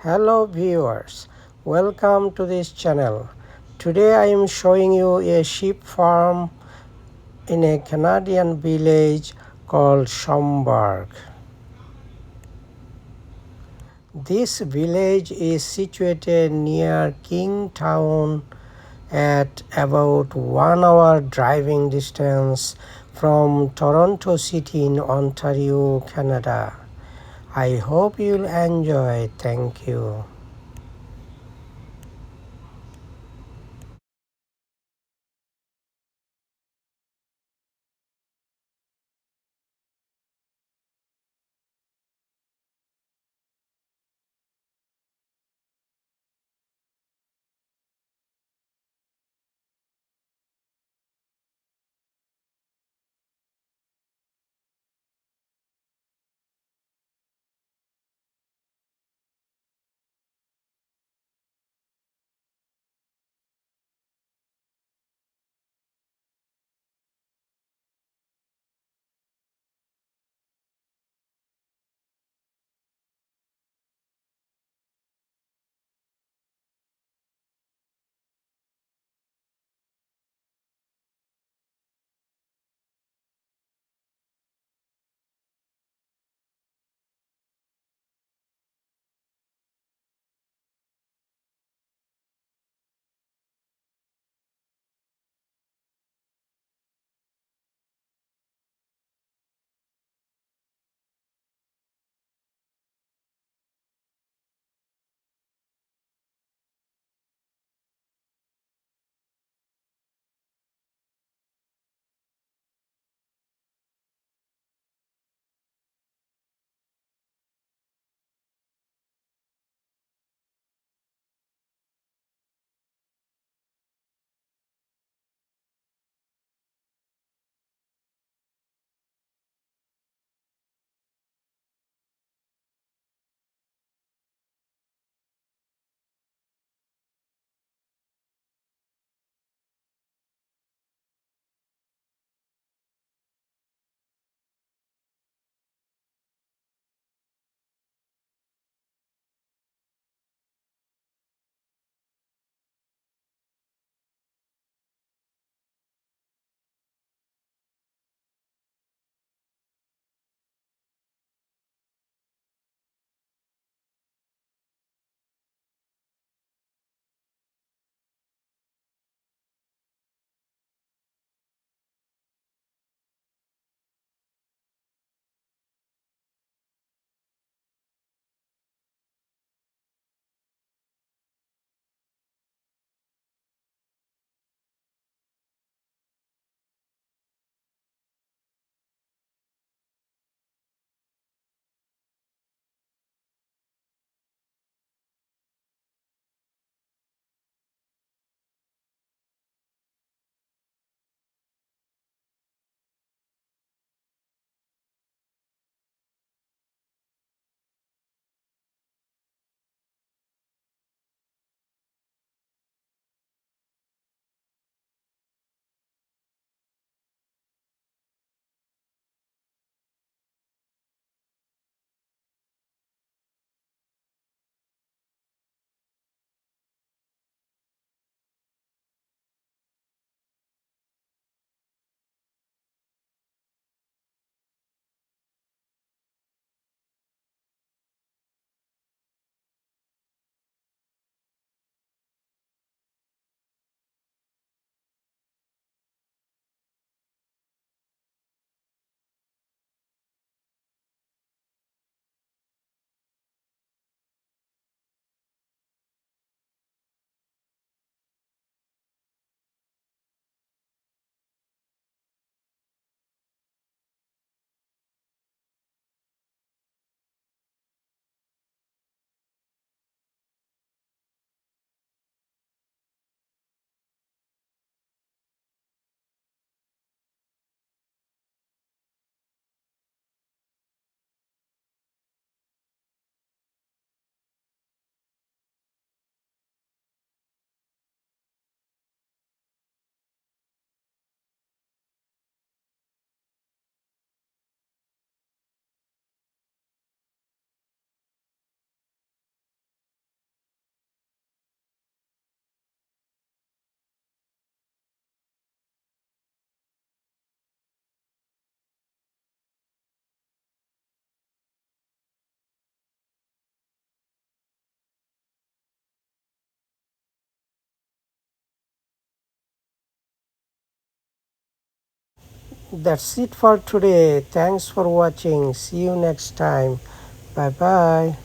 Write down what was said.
Hello viewers, welcome to this channel. Today I am showing you a sheep farm in a Canadian village called Schomberg. This village is situated near Kingstown at about 1 hour driving distance from Toronto City in Ontario, Canada. I hope you'll enjoy. Thank you. That's it for today. Thanks for watching. See you next time. Bye bye.